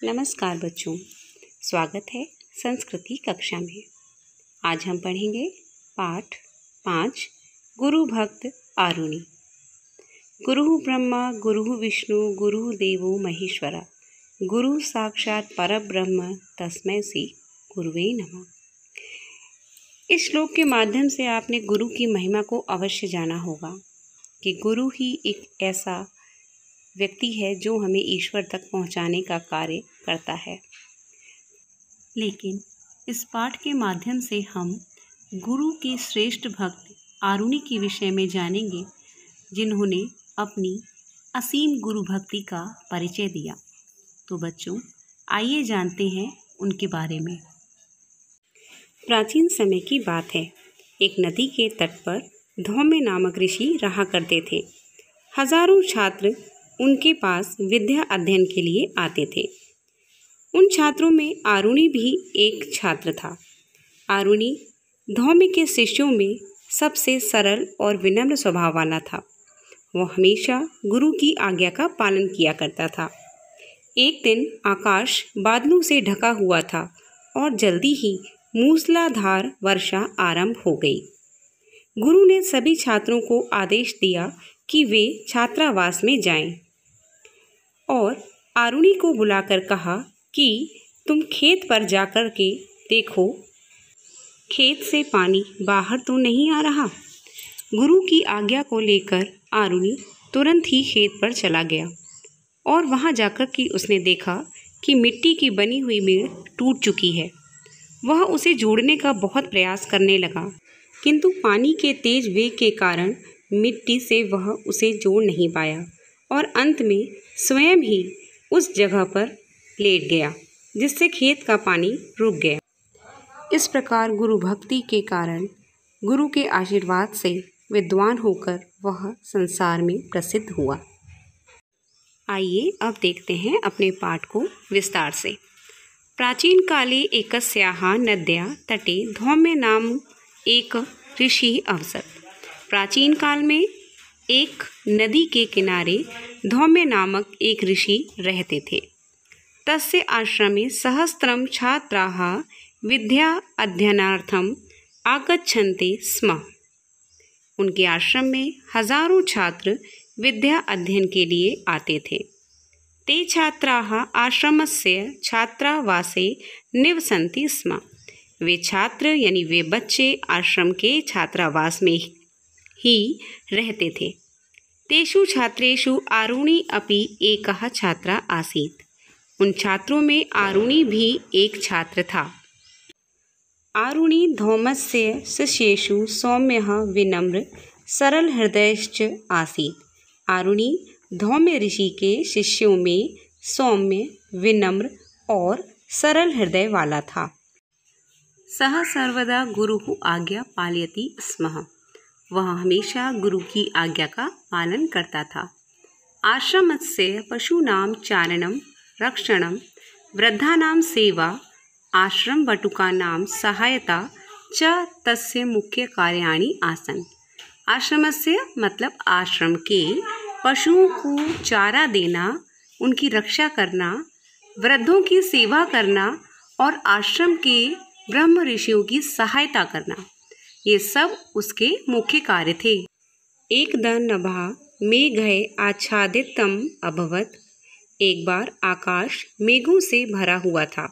नमस्कार बच्चों, स्वागत है संस्कृति कक्षा में। आज हम पढ़ेंगे पाठ 5 गुरु भक्त आरुणि। गुरु ब्रह्मा गुरु विष्णु गुरु देवो महेश्वरा गुरु साक्षात परब्रह्म तस्मै श्री गुरुवे नमः। इस श्लोक के माध्यम से आपने गुरु की महिमा को अवश्य जाना होगा कि गुरु ही एक ऐसा व्यक्ति है जो हमें ईश्वर तक पहुंचाने का कार्य करता है। लेकिन इस पाठ के माध्यम से हम गुरु के श्रेष्ठ भक्त आरुणि के विषय में जानेंगे, जिन्होंने अपनी असीम गुरु भक्ति का परिचय दिया। तो बच्चों, आइए जानते हैं उनके बारे में। प्राचीन समय की बात है। एक नदी के तट पर धौम्य नामक ऋषि रहा करते थे। हजारों छात्र उनके पास विद्या अध्ययन के लिए आते थे। उन छात्रों में आरुणि भी एक छात्र था। आरुणि धौम्य के शिष्यों में सबसे सरल और विनम्र स्वभाव वाला था। वह हमेशा गुरु की आज्ञा का पालन किया करता था। एक दिन आकाश बादलों से ढका हुआ था और जल्दी ही मूसलाधार वर्षा आरंभ हो गई। गुरु ने सभी छात्रों को आदेश दिया कि वे छात्रावास में जाएं और आरुणि को बुलाकर कहा कि तुम खेत पर जाकर के देखो, खेत से पानी बाहर तो नहीं आ रहा। गुरु की आज्ञा को लेकर आरुणि तुरंत ही खेत पर चला गया और वहां जाकर के उसने देखा कि मिट्टी की बनी हुई मील टूट चुकी है। वह उसे जोड़ने का बहुत प्रयास करने लगा, किंतु पानी के तेज वेग के कारण मिट्टी से वह उसे जोड़ नहीं पाया और अंत में स्वयं ही उस जगह पर लेट गया, जिससे खेत का पानी रुक गया। इस प्रकार गुरु भक्ति के कारण, गुरु के आशीर्वाद से विद्वान होकर वह संसार में प्रसिद्ध हुआ। आइए अब देखते हैं अपने पाठ को विस्तार से। प्राचीन काले एकस्याः नद्या तटे धौम्य नाम एक ऋषि अवसत। प्राचीन काल में एक नदी के किनारे धौम्य नामक एक ऋषि रहते थे। तस्य आश्रमे सहस्त्रम छात्राः विद्या अध्ययनार्थम आगच्छन्ति स्म। उनके आश्रम में हजारों छात्र विद्या अध्ययन के लिए आते थे। ते छात्राः आश्रमस्य छात्रावासे निवसन्ति स्म। वे छात्र यानी वे बच्चे आश्रम के छात्रावास में ही रहते थे। तेषु छात्रेषु आरुणि अपि एकः छात्रा आसीत्। उन छात्रों में आरुणि भी एक छात्र था। आरुणि धौम्यस्य शिष्येषु सौम्यः विनम्र सरल हृदयश्च आसीत्। आरुणि धौम्य ऋषि के शिष्यों में सौम्य, विनम्र और सरल हृदय वाला था। सः सर्वदा गुरुः आज्ञा पालयति स्म। वह हमेशा गुरु की आज्ञा का पालन करता था। आश्रमस्य पशूनां चारणं रक्षणं, वृद्धानां सेवा, आश्रम बटुकानां सहायता च तस्य मुख्य कार्याणि आसन्। आश्रमस्य मतलब आश्रम के पशुओं को चारा देना, उनकी रक्षा करना, वृद्धों की सेवा करना और आश्रम के ब्रह्म ऋषियों की सहायता करना, ये सब उसके मुख्य कार्य थे। एकदा नभः मेघैः आच्छादितम् अभवत्। एक बार आकाश मेघों से भरा हुआ था।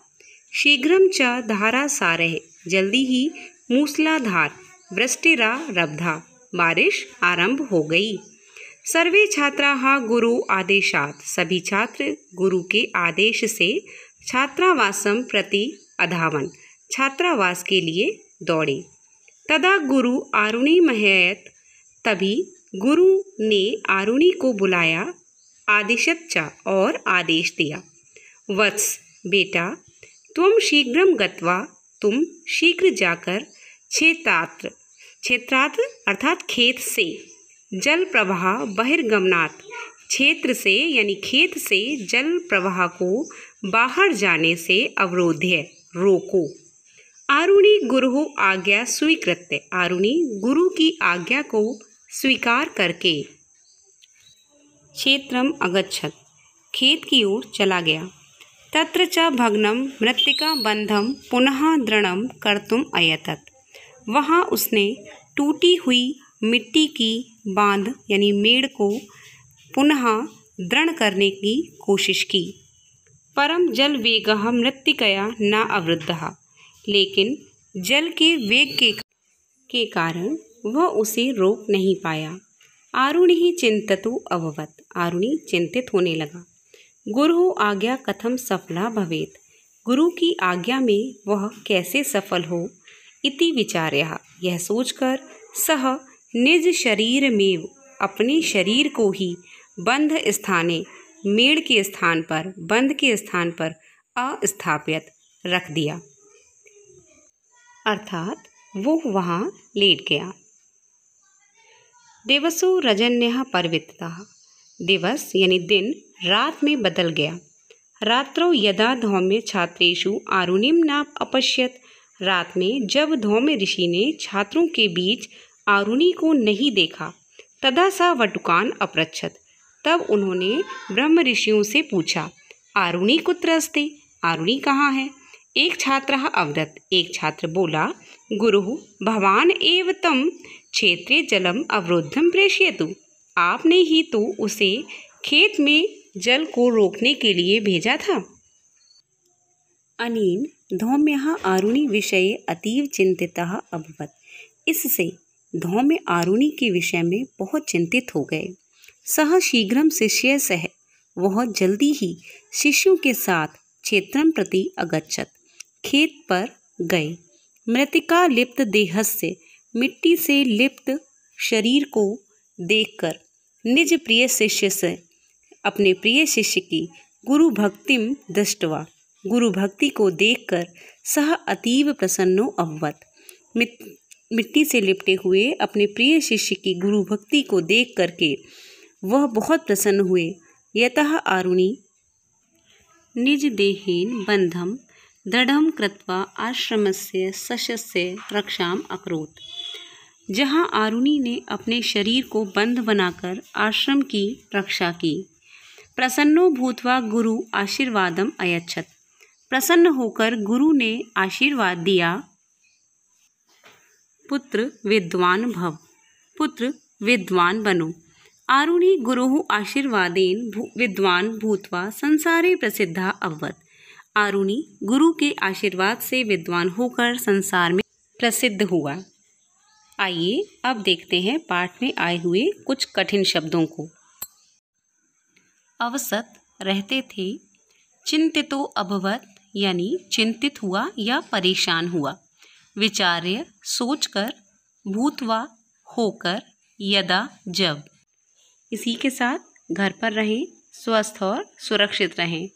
शीघ्रं च धारासारः, जल्दी ही मूसलाधार वृष्टिरारब्धा, बारिश आरंभ हो गई। सर्वे छात्राः गुरु आदेशात्, सभी छात्र गुरु के आदेश से छात्रावासं प्रति अधावन्, छात्रावास के लिए दौड़े। तदा गुरु आरुणि महयत्, तभी गुरु ने आरुणि को बुलाया। आदिशत च, और आदेश दिया। वत्स, बेटा, त्वं शीघ्रं गत्वा, तुम शीघ्र जाकर क्षेत्रात्, क्षेत्रात् अर्थात खेत से, जल प्रवाह बहिर्गमनात्, क्षेत्र से यानी खेत से जल प्रवाह को बाहर जाने से अवरोध्य, रोको। आरुणि गुरु आज्ञा स्वीकृत्य, आरुणि गुरु की आज्ञा को स्वीकार करके क्षेत्रम अगच्छत, खेत की ओर चला गया। तत्र च भग्नं मृत्तिका बंधम पुनः दृढ़ं कर्तुम अयतत। वहाँ उसने टूटी हुई मिट्टी की बांध यानी मेड़ को पुनः दृढ़ करने की कोशिश की। परम जल वेगः मृत्तिकया न अवरुद्धः, लेकिन जल के वेग के कारण वह उसे रोक नहीं पाया। आरुणिः चिंततु अभवत्, आरुणि चिंतित होने लगा। गुरु आज्ञा कथम सफला भवेत्, गुरु की आज्ञा में वह कैसे सफल हो। इति विचार्यः, यह सोचकर सह निज शरीर में अपने शरीर को ही बंध स्थाने मेड़ के स्थान पर बंध के स्थान पर अस्थापित रख दिया, अर्थात वो वहाँ लेट गया। दिवसो रजन्यः परिवृत्तः, दिवस यानी दिन रात में बदल गया। रात्रौ यदा धौम्य छात्रेषु आरुणिं न अपश्यत, रात में जब धौम्य ऋषि ने छात्रों के बीच आरुणि को नहीं देखा, तदा सा वटुकान अपृच्छत, तब उन्होंने ब्रह्म ऋषियों से पूछा, आरुणि कुत्र अस्ति, आरुणि कहाँ है। एक छात्र अवदत्, एक छात्र बोला, गुरुः भवान एव तं क्षेत्रे जलम अवरुद्धं प्रेषयतु, आपने ही तो उसे खेत में जल को रोकने के लिए भेजा था। अनेन धौम्यः आरुणि विषये अतीव चिंतितः अभवत्, इससे धौम्य आरुणि के विषय में बहुत चिंतित हो गए। सह शीघ्रम शिष्य सह, वह जल्दी ही शिष्यों के साथ क्षेत्रम प्रति अगच्छत, खेत पर गए। मृत्तिका लिप्त देहस्य, मिट्टी से लिप्त शरीर को देखकर निज प्रिय शिष्य से, अपने प्रिय शिष्य की गुरु भक्तिम दृष्ट्वा, गुरु भक्ति को देखकर सह अतीव प्रसन्नो अभवत्, मिट्टी से लिपटे हुए अपने प्रिय शिष्य की गुरु भक्ति को देख करके वह बहुत प्रसन्न हुए। यतः आरुणि निज देहेन बंधम दृढ़ं कृत्वा आश्रमस्य शस्य रक्षाम अकरोत्, जहाँ आरुणि ने अपने शरीर को बंध बनाकर आश्रम की रक्षा की। प्रसन्नो भूत्वा गुरु आशीर्वादम अयच्छत, प्रसन्न होकर गुरु ने आशीर्वाद दिया। पुत्र विद्वान भव, पुत्र विद्वान बनो। आरुणि गुरुः आशीर्वादेन विद्वान भूत्वा संसारे प्रसिद्धा अभवत्, आरुणि गुरु के आशीर्वाद से विद्वान होकर संसार में प्रसिद्ध हुआ। आइए अब देखते हैं पाठ में आए हुए कुछ कठिन शब्दों को। अवसत रहते थे, चिंतितो अभवत यानी चिंतित हुआ या परेशान हुआ, विचार्य सोचकर, भूतवा होकर, यदा जब। इसी के साथ घर पर रहें, स्वस्थ और सुरक्षित रहें।